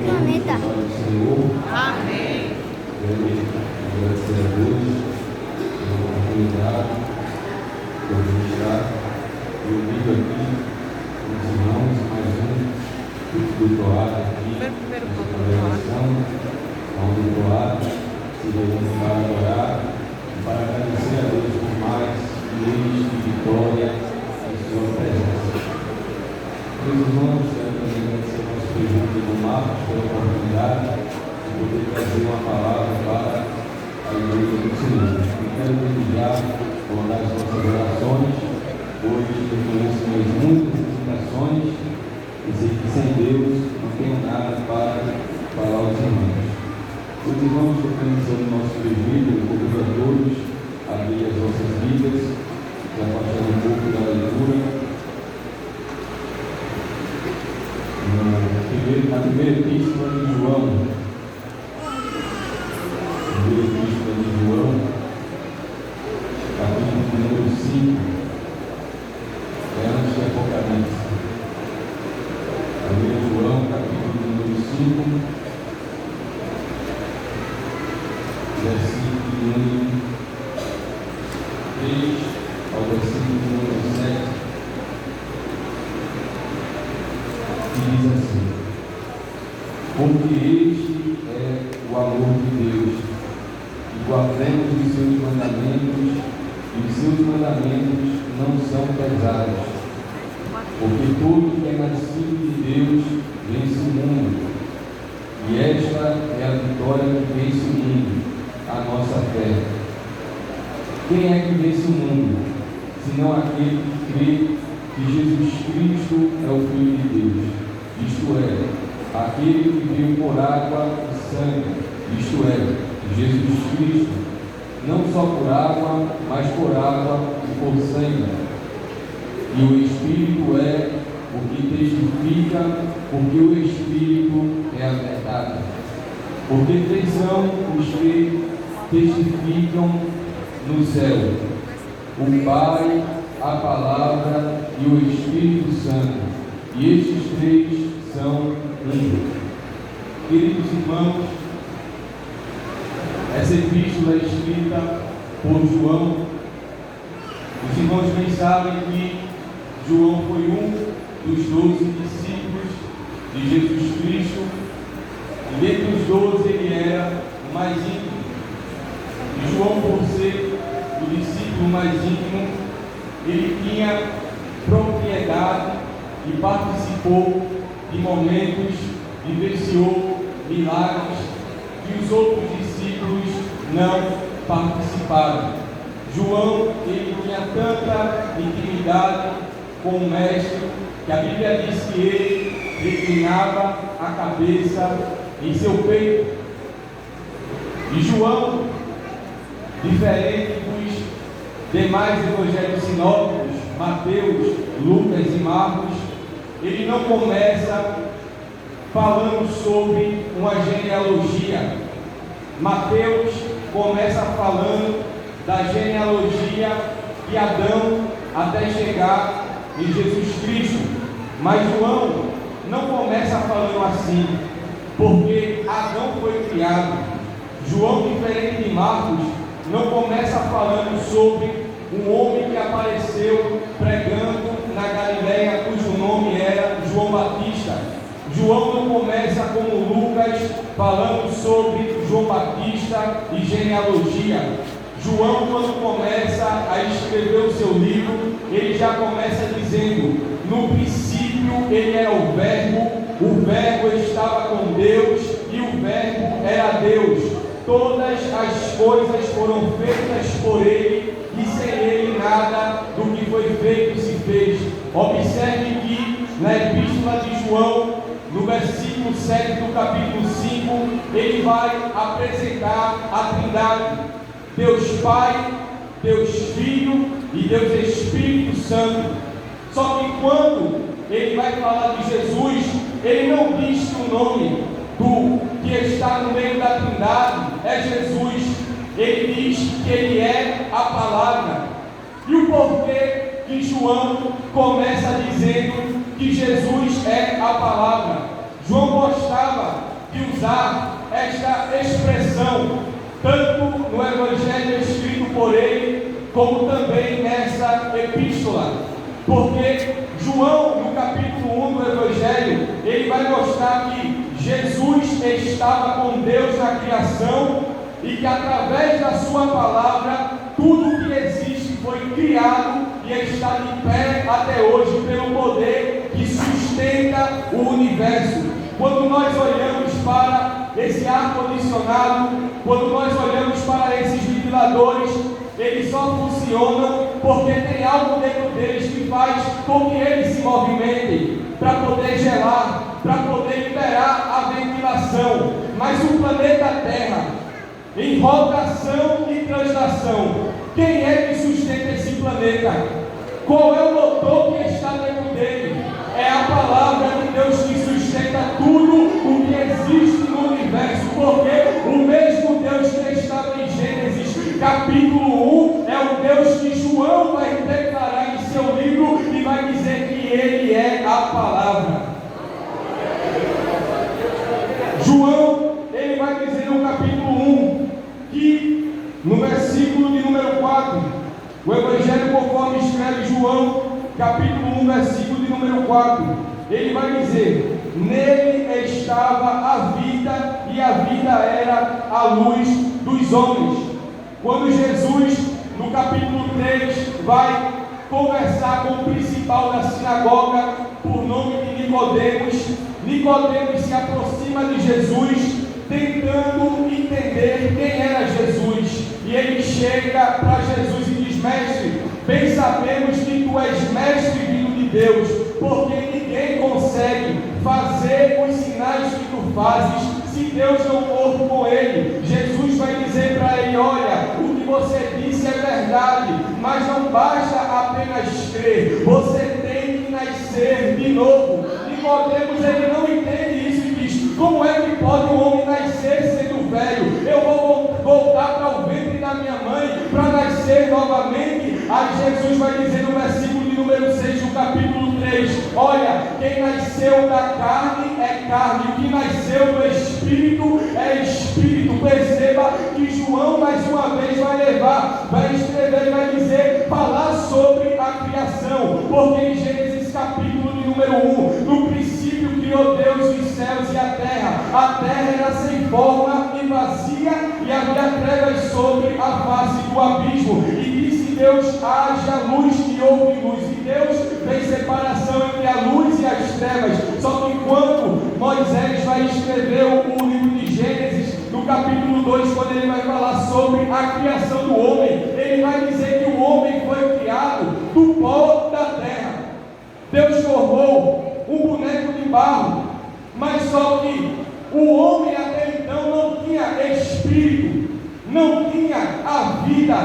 Planeta. Amém. Agradecer a Deus pela oportunidade de eu estar reunido aqui com os irmãos, mais um do Toado aqui, nessa congregação, onde o Toado se reúne para adorar e para agradecer a Deus por mais leis de vitória em sua presença. Meus irmãos, quero também agradecer ao nosso presidente do Marcos pela oportunidade de poder trazer uma palavra para a igreja do Senhor. Eu quero desejar, colocar as nossas orações. Hoje eu conheço muitas limitações e sei que sem Deus não tenho nada para falar aos irmãos. Os irmãos que estão no nosso presbítero, eu convido a todos a abrir as nossas vidas, já passando um pouco da leitura. Na primeira epístola de João, capítulo número 5, antes de Apocalipse. 1 João, capítulo número 5, versículo número 3 ao versículo número 7, que diz assim: porque este é o amor de Deus, e guardemos os seus mandamentos, e os seus mandamentos não são pesados, porque todo que é nascido de Deus vence o mundo, e esta é a vitória que vence o mundo, a nossa fé. Quem é que vence o mundo, senão aquele que crê que Jesus Cristo é o Filho de Deus, isto é, aquele que veio por água e sangue, isto é, Jesus Cristo, não só por água, mas por água e por sangue. E o Espírito é o que testifica, porque o Espírito é a verdade. Porque três são os que testificam no céu: o Pai, a Palavra e o Espírito Santo. E estes três são um. Queridos irmãos, essa epístola é escrita por João. Os irmãos bem sabem que João foi um dos 12 discípulos de Jesus Cristo, e dentre os 12 ele era o mais íntimo. E João, por ser o discípulo mais íntimo, ele tinha propriedade e participou de momentos, vivenciou milagres que os outros discípulos não participaram. João, ele tinha tanta intimidade com o Mestre, que a Bíblia diz que ele reclinava a cabeça em seu peito. E João, diferente dos demais evangelhos sinóticos, Mateus, Lucas e Marcos, ele não começa falando sobre uma genealogia. Mateus começa falando da genealogia de Adão até chegar em Jesus Cristo. Mas João não começa falando assim, porque Adão foi criado. João, diferente de Marcos, não começa falando sobre um homem que apareceu pregando na Galileia, cujo nome era João Batista. João não começa como Lucas, falando sobre João Batista e genealogia. João, quando começa a escrever o seu livro, ele já começa dizendo: no princípio ele era o Verbo estava com Deus, e o Verbo era Deus. Todas as coisas foram feitas por ele, e sem ele nada do que foi feito se fez. Observe que na epístola de João, no versículo 7 do capítulo 5, ele vai apresentar a Trindade: Deus Pai, Deus Filho e Deus Espírito Santo. Só que quando ele vai falar de Jesus, ele não diz que o nome do que está no meio da Trindade é Jesus. Ele diz que ele é a palavra. E o porquê que João começa dizendo que Jesus é a palavra? João usar esta expressão, tanto no Evangelho escrito por ele, como também nessa epístola. Porque João, no capítulo 1 do Evangelho, ele vai mostrar que Jesus estava com Deus na criação e que através da sua palavra, tudo que existe foi criado e está de pé até hoje pelo poder que sustenta o universo. Quando nós olhamos para esse ar-condicionado, quando nós olhamos para esses ventiladores, eles só funcionam porque tem algo dentro deles que faz com que eles se movimentem para poder gelar, para poder liberar a ventilação. Mas o planeta Terra, em rotação e translação, quem é que sustenta esse planeta? Qual é o motor que está dentro dele? É a palavra de Deus que sustenta tudo o que existe no universo, porque o mesmo Deus que estava em Gênesis capítulo 1 é o Deus que João vai declarar em seu livro e vai dizer que ele é a palavra. João, ele vai dizer no capítulo 1 que no versículo de número 4, o Evangelho conforme escreve João, capítulo 1, versículo de número 4, ele vai dizer: nele estava a vida, e a vida era a luz dos homens. Quando Jesus, no capítulo 3, vai conversar com o principal da sinagoga, por nome de Nicodemos, Nicodemos se aproxima de Jesus, tentando entender quem era Jesus, e ele chega para Jesus e diz: mestre, bem sabemos que tu és mestre vindo de Deus, porque ninguém consegue fazer os sinais que tu fazes se Deus não for com ele. Jesus vai dizer para ele: olha, o que você disse é verdade, mas não basta apenas crer, você tem que nascer de novo. Nicodemos, ele não entende isso e diz: como é que pode um homem nascer sendo velho? Eu vou voltar para o ventre da minha mãe para nascer novamente? Aí Jesus vai dizer no versículo de número 6 do capítulo 3: olha, quem nasceu da carne é carne, o que nasceu do Espírito é Espírito. Perceba que João mais uma vez vai escrever e vai dizer, falar sobre a criação, porque em Gênesis capítulo de número 1, no princípio criou Deus os céus e a terra era sem forma e vazia, e havia trevas sobre a face do abismo, e disse Deus: haja luz, e houve luz. E Deus fez separação entre a luz e as trevas. Só que quando Moisés vai escrever o livro de Gênesis, no capítulo 2, quando ele vai falar sobre a criação do homem, ele vai dizer que o homem foi criado do pó da terra. Deus formou um boneco de barro, mas só que o homem até então não tinha espírito, não tinha a vida.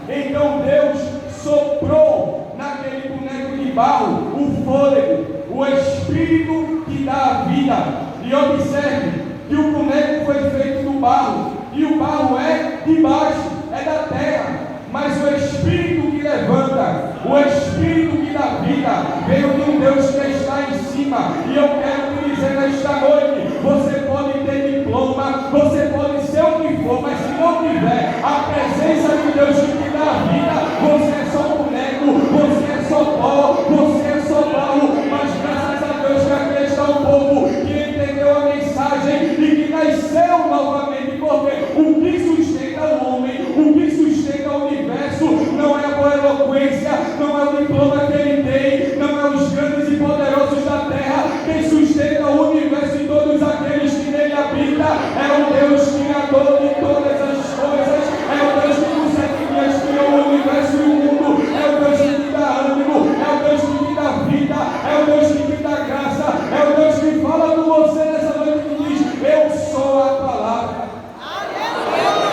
Então Deus soprou naquele boneco de barro o fôlego, o espírito que dá a vida. E observe que o boneco foi feito do barro, e o barro é de baixo, é da terra, mas o espírito que levanta, o espírito que dá vida, veio de um Deus que está em cima. E eu quero te dizer nesta noite: você pode ter diploma, você pode ser o que for, mas se não tiver a presença de Deus que te dá vida, você é só boneco, você é só pó, você é só barro. Mas graças a Deus que aqui está um povo que entendeu a mensagem e que nasceu novamente, porque o que sustenta o homem, o que sustenta o universo, não é a boa eloquência, não é o diploma que ele tem, não é os grandes e poderosos da terra. Quem sustenta o universo e todos aqueles que nele habitam é o Deus criador de todas as coisas, é o Deus que por 7 dias criou o universo e o mundo, é o Deus que te dá ânimo, é o Deus que te dá vida, é o Deus que te dá graça, é o Deus que fala com você nessa noite e diz: eu sou a palavra. Aleluia!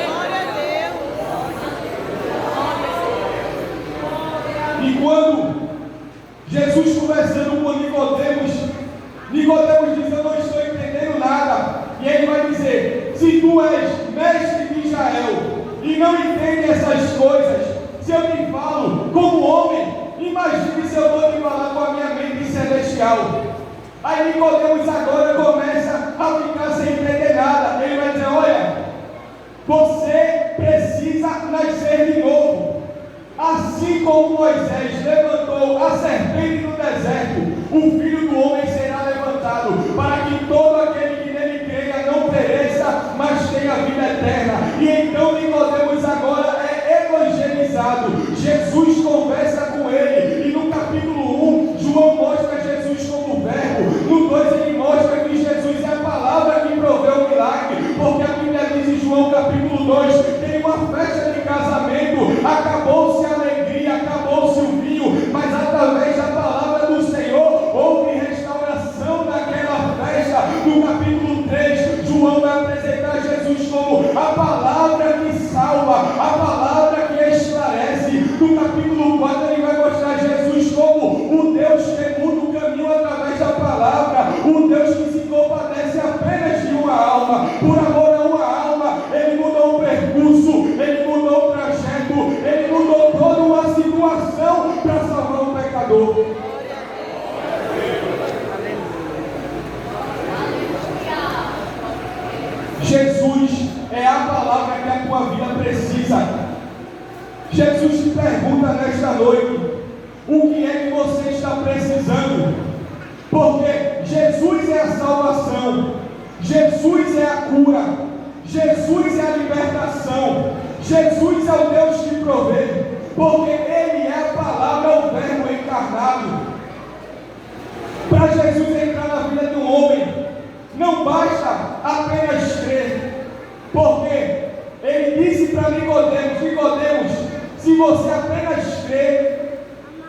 Glória a Deus! E quando Jesus conversando com Nicodemos diz: eu não estou entendendo nada. E ele vai dizer: se tu és mestre de Israel e não entende essas coisas, se eu te falo como homem, imagine se eu vou te falar com a minha mente celestial. Aí Nicodemos agora começa a ficar sem Moisés levantou a serpente no deserto, o Filho do Homem será levantado, para que todo aquele que nele creia não pereça, mas tenha vida eterna. E então Nicodemos agora é evangelizado. Jesus conversa com ele, e no capítulo 1, João mostra Jesus como verbo. No 2 ele mostra que Jesus é a palavra que proveu o milagre, porque a Bíblia diz em João capítulo 2, tem uma festa de casamento, acabou-se a alegria, acabou-se o vinho, mas através da palavra do Senhor houve restauração daquela festa. No capítulo 3, João vai apresentar Jesus como a palavra que salva, a palavra que esclarece. No capítulo 4 ele vai mostrar Jesus como o Deus que muda o caminho através da palavra, o Deus que se compadece apenas de uma alma, por amor a uma alma, ele mudou o percurso, ele mudou o trajeto, ele mudou toda uma situação para salvar o pecador. Jesus é a palavra que a tua vida precisa. Jesus te pergunta nesta noite: o que é que você está precisando? Porque Jesus é a salvação, Jesus é a cura, Jesus é a libertação, Jesus é o Deus que provê, porque Ele é a palavra, o verbo encarnado. Para Jesus entrar na vida de um homem, não basta apenas crer, porque Ele disse para Nicodemos: Nicodemos, se você apenas crer,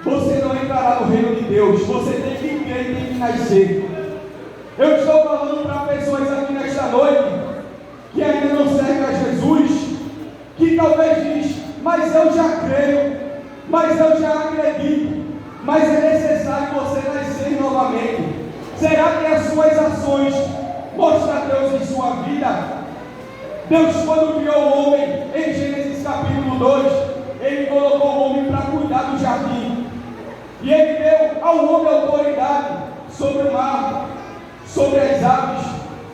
você não entrará no reino de Deus. Você tem que crer e tem que nascer. Eu estou falando para pessoas aqui nesta noite que ainda não servem a Jesus, que talvez diz: mas eu já creio, mas eu já acredito, mas é necessário você nascer novamente. Será que as suas ações mostram Deus em sua vida? Deus, quando criou o homem, em Gênesis capítulo 2, Ele colocou o homem para cuidar do jardim, e Ele deu ao homem autoridade sobre o mar, sobre as aves,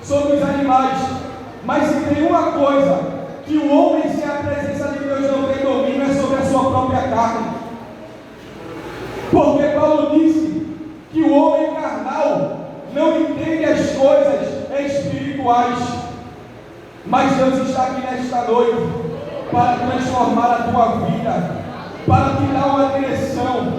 sobre os animais. Mas se tem uma coisa que o homem, sem a presença de Deus, não tem domínio, é sobre a sua própria carne. Porque Paulo disse que o homem carnal não entende as coisas espirituais. Mas Deus está aqui nesta noite para transformar a tua vida, para te dar uma direção,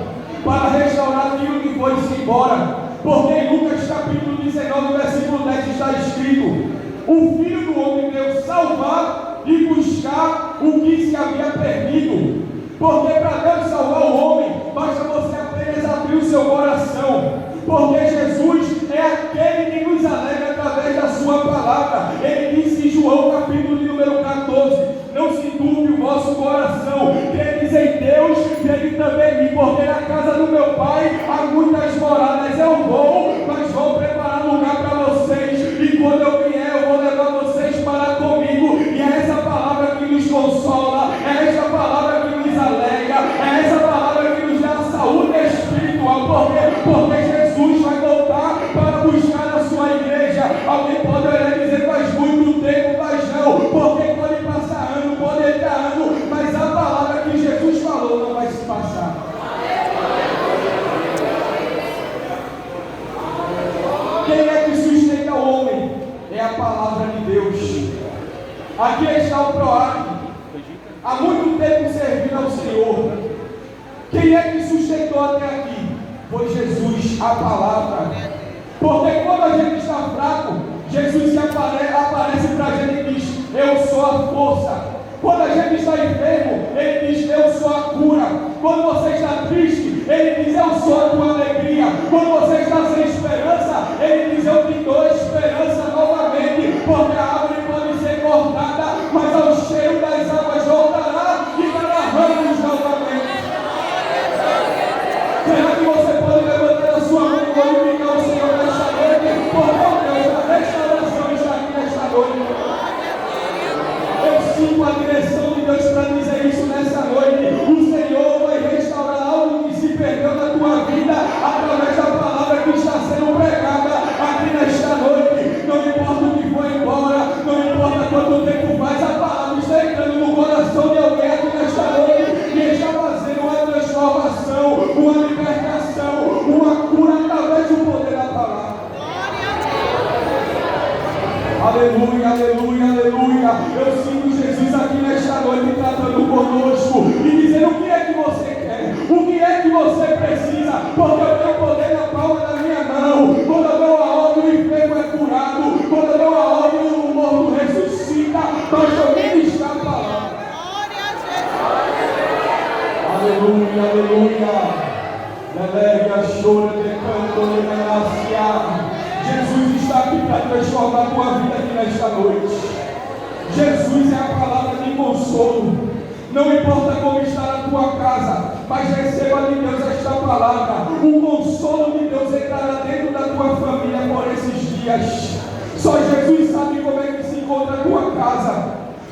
para restaurar aquilo que foi-se embora. Porque em Lucas capítulo 19, versículo 10 está escrito: o Filho do Homem veio salvar e buscar o que se havia perdido. Porque para Deus salvar o homem, basta você apenas abrir o seu coração. Porque Jesus é aquele que nos alegra através da sua palavra. Ele disse em João capítulo de número 14: não se turbe o vosso coração, credes em Deus, crede também em mim, porque na casa do meu Pai há muitas moradas. Eu vou, mas vou preparar lugar para vocês, e quando eu vier eu vou levar vocês para comigo. E é essa palavra que nos consola, é essa palavra que nos alegra, é essa palavra que nos dá saúde espiritual. Porque Jesus vai voltar para buscar a sua igreja. Alguém pode dizer: faz muito tempo, mas não, porque pode passar ano, pode entrar ano, mas a palavra que Jesus falou não vai se passar. Quem é que sustenta o homem? É a palavra de Deus. Aqui está o Proag, há muito tempo servindo ao Senhor. Quem é que sustentou até aqui? Foi Jesus, a palavra. Porque quando a gente está fraco, Jesus se aparece para a gente e diz: eu sou a força. Quando a gente está enfermo, Ele diz: eu sou a cura. Quando você está triste, Ele diz: eu sou a tua alegria. Quando você está sem esperança, Ele diz: eu te dou esperança novamente. Porque a árvore pode ser cortada, mas ao cheiro das águas voltará e dará ramos novamente. Será que você pode levantar a sua mão e glorificar o Senhor nesta noite? Porque Deus, a restauração está aqui nesta noite. Eu sinto a direção de Deus para dizer isso nessa noite. O Senhor vai restaurar algo que se perdeu na tua vida, Aleluia, aleluia, aleluia. Eu sinto Jesus aqui nesta noite tratando conosco e dizendo: o que é que você quer? O que é que você precisa? Porque eu tenho poder na palma da minha mão. Quando eu dou a ordem, o enfermo é curado. Quando eu dou a ordem, o morto ressuscita. Basta ministrar a palavra. Aleluia, aleluia. Jesus está aqui para transformar a tua vida aqui nesta noite. Jesus é a palavra de consolo. Não importa como está a tua casa, mas receba de Deus esta palavra. O consolo de Deus entrará dentro da tua família por esses dias. Só Jesus sabe como é que se encontra a tua casa.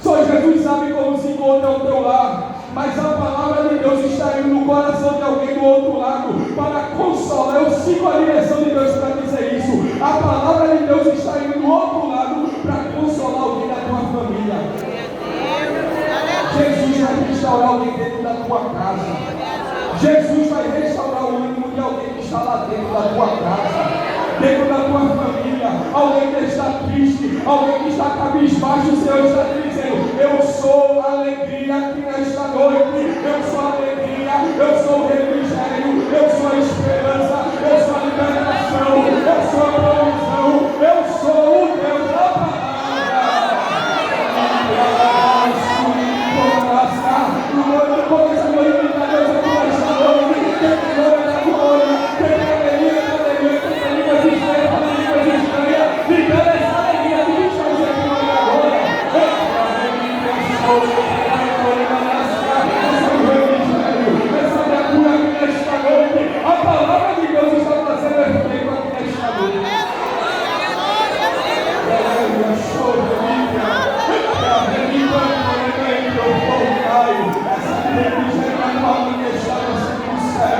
Só Jesus sabe como se encontra o teu lar. Mas a palavra de Deus está indo no coração de alguém do outro lado para consolar. Eu sigo a direção de Deus para dizer isso. A palavra de Deus está indo do outro lado para consolar alguém da tua família. Jesus vai restaurar alguém dentro da tua casa. Jesus vai restaurar o ânimo de alguém que está lá dentro da tua casa, dentro da tua família. Alguém que está triste, alguém que está cabisbaixo, o Senhor está te dizendo: eu sou a alegria aqui nesta noite. Eu sou a alegria, eu sou o refrigério, eu sou a esperança, eu sou a libertação, eu sou a provisão, eu sou o Deus da palavra. Começa a glorificar Deus aqui nesta noite. Tem glória da glória, tem alegria da alegria, tem línguas estranhas, libera essa alegria de Deus aqui agora. Essa é a cura aqui nesta noite. A palavra de Deus está fazendo efeito aqui nesta noite.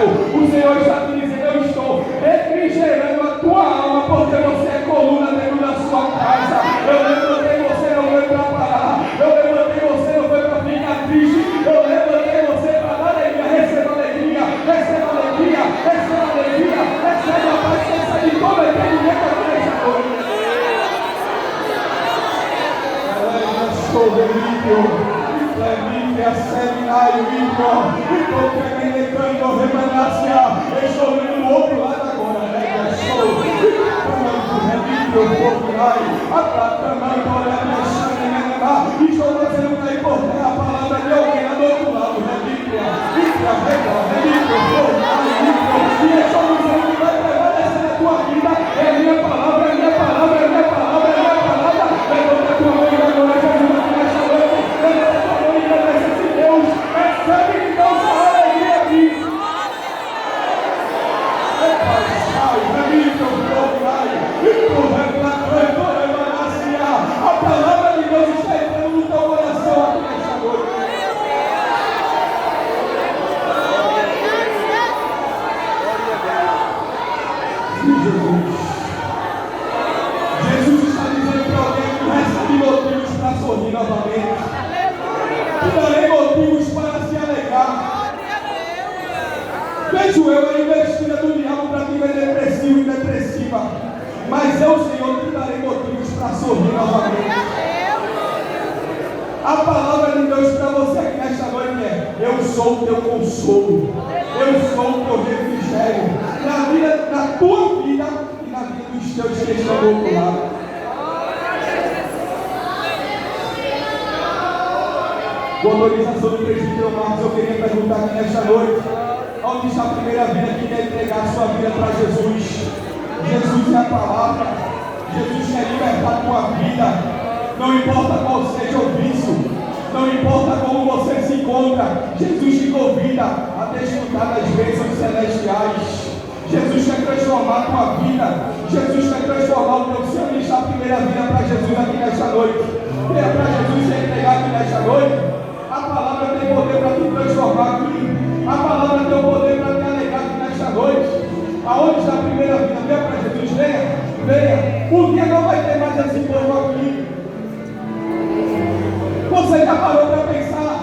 O Senhor está te dizendo: eu estou refrigerando a tua alma, porque você é coluna dentro da sua casa. Eu levantei você, não foi para parar. Eu levantei você, não foi para ficar triste. Eu levantei você para dar alegria. Receba alegria, receba alegria, receba alegria, receba a paz que sai de todo entendimento aqui nesta noite. Estou delírio. Estou vendo do outro lado agora, estou fazendo para importar a palavra de alguém lá do outro lado. E estou dizendo que vai prevalecer na tua vida. É a minha palavra, é a minha palavra, é a minha palavra, é a minha palavra. Levanta a tua mão e agora Jesus aqui nesta noite. Levanta a tua mão e agradece a Deus. Recebe de Deus a alegria aqui. A palavra de Deus está entrando no teu coração aqui nesta noite. Jesus está dizendo para alguém que recebe motivos para sorrir novamente. Te darei motivos para se alegrar. Vejo eu a investida do diabo para quem é depressivo e depressiva. Mas eu, Senhor, te darei motivos para sorrir novamente. A palavra de Deus para você aqui nesta noite é: eu sou o teu consolo. Eu sou o teu refrigério. Na tua vida e na vida dos teus que estão do outro lado. Com autorização do presbítero Marcos, eu queria perguntar aqui nesta noite: onde está a primeira vida que quer entregar a sua vida para Jesus? Jesus é a palavra. Jesus quer libertar a tua vida. Não importa qual seja o vício, não importa como você se encontra, Jesus te convida a desfrutar das bênçãos celestiais. Jesus quer transformar a tua vida. Jesus quer transformar o teu ser. Onde está a primeira vida para Jesus aqui nesta noite? Venha para Jesus se entregar aqui nesta noite. A palavra tem poder para te transformar aqui. A palavra tem o poder para te alegrar aqui nesta noite. Aonde está a primeira vida? Venha para Jesus, venha, venha. Um dia não vai ter mais esse povo aqui. Você já parou para pensar?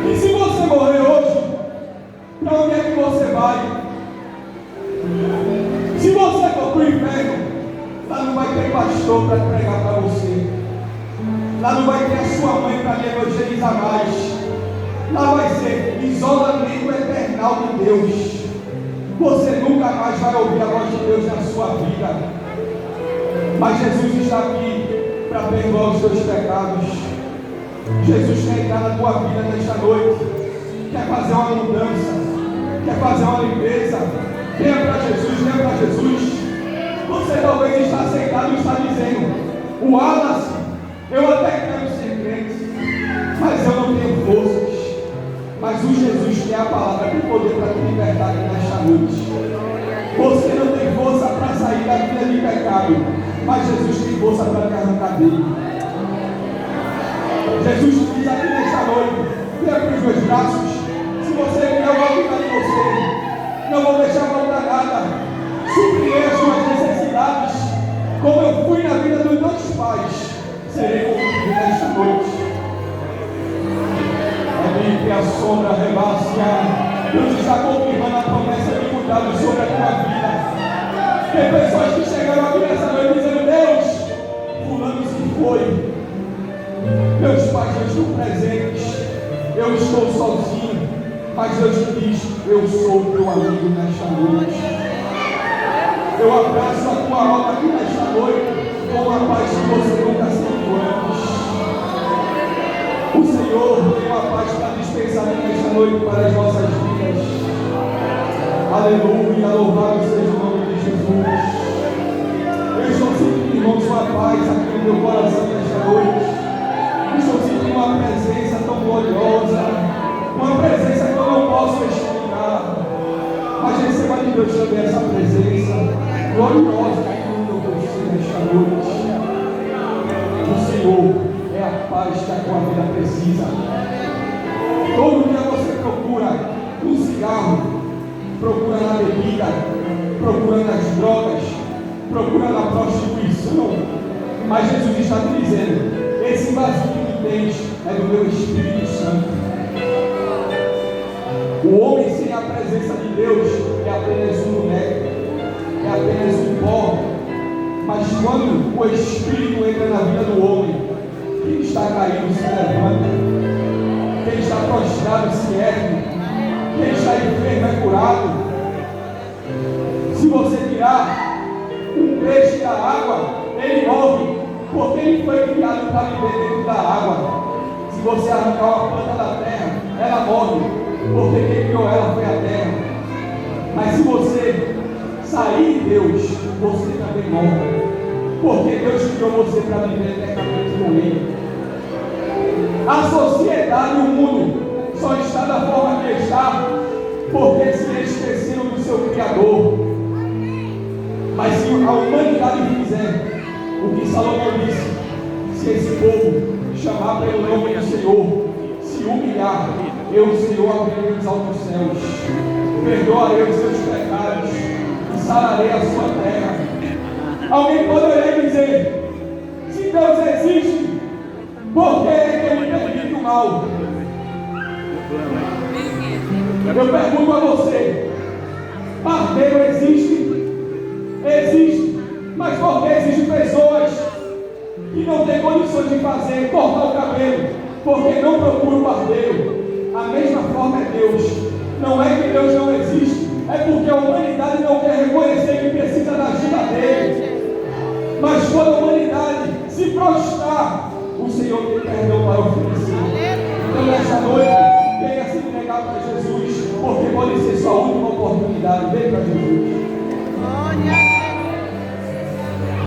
E se você morrer hoje, para onde é que você vai? Se você for para o inferno, lá não vai ter pastor para pregar para você. Lá não vai ter a sua mãe para lhe evangelizar mais. Lá vai ser isolamento eternal de Deus. Você nunca mais vai ouvir a voz de Deus na sua vida. Mas Jesus está aqui para perdoar os seus pecados. Jesus quer entrar na tua vida nesta noite. Quer fazer uma mudança. Quer fazer uma limpeza. Venha para Jesus, venha para Jesus. Você talvez está aceitado e está dizendo: o Wallace, eu até quero ser crente, mas eu não tenho forças. Mas o Jesus que é a palavra tem poder para te libertar aqui nesta noite. Você não tem força para sair da vida de pecado, mas Jesus tem força para te arrancar dele. Jesus diz aqui nesta noite: venha para os meus braços. Se você vier, eu vou cuidar de você. Não vou deixar faltar nada. Suprirei as suas necessidades. Como eu fui na vida dos meus pais, serei contigo nesta noite. Que a sombra rebasse. Deus está confirmando a promessa de cuidado sobre a tua vida. Tem pessoas que chegaram aqui nessa noite dizendo: Deus, fulano se foi, meus pais não estão presentes, eu estou sozinho. Mas Deus te diz: eu sou teu amigo nesta noite. Eu abraço a tua alma aqui nesta noite com a paz que você nunca sentiu antes. O Senhor tem uma paz para dispensar nesta noite para as nossas vidas. Aleluia, louvado seja o nome de Jesus. Eu estou sentindo, irmãos, uma paz aqui no meu coração nesta noite. Eu estou sentindo uma presença tão gloriosa, uma presença que eu não posso explicar. Mas receba de Deus também essa presença gloriosa que eu consigo nesta noite. O Senhor é a paz que a tua vida precisa. Todo dia você procura no cigarro, procura na bebida, procura nas drogas, procura na prostituição. Mas Jesus está te dizendo: esse vazio que tu tens é do meu Espírito Santo. O homem sem a presença de Deus é apenas um boneco, é apenas um pó. Mas quando o Espírito entra na vida do homem, quem está caído se levanta, quem está prostrado se ergue, quem está enfermo é curado. Se você tirar um peixe da água, ele morre, porque ele foi criado para viver dentro da água. Se você arrancar uma planta da terra, ela morre, porque quem criou ela foi a terra. Mas se você sair de Deus, você também morre, porque Deus criou você para viver eternamente com Ele. A sociedade e o mundo só está da forma que está porque se esqueceram do seu Criador. Mas se a humanidade fizer o que Salomão disse, se esse povo chamar pelo nome do Senhor, se humilhar, eu, Senhor, abrirei os altos céus, perdoarei os seus pecados e sararei a sua terra. Alguém poderia dizer: se Deus existe, por que é que eu permito o mal? Eu pergunto a você: parteiro existe? Existe. Mas por que existem pessoas que não têm condições de fazer, cortar o cabelo, porque não procuram o parteiro? A mesma forma é Deus. Não é que Deus não existe, é porque a humanidade não quer reconhecer que precisa da ajuda dele. Mas quando a humanidade se prostrar, o Senhor tem perdão para oferecer. Então nesta noite, venha se entregar para Jesus, porque pode ser sua última oportunidade. Vem para Jesus.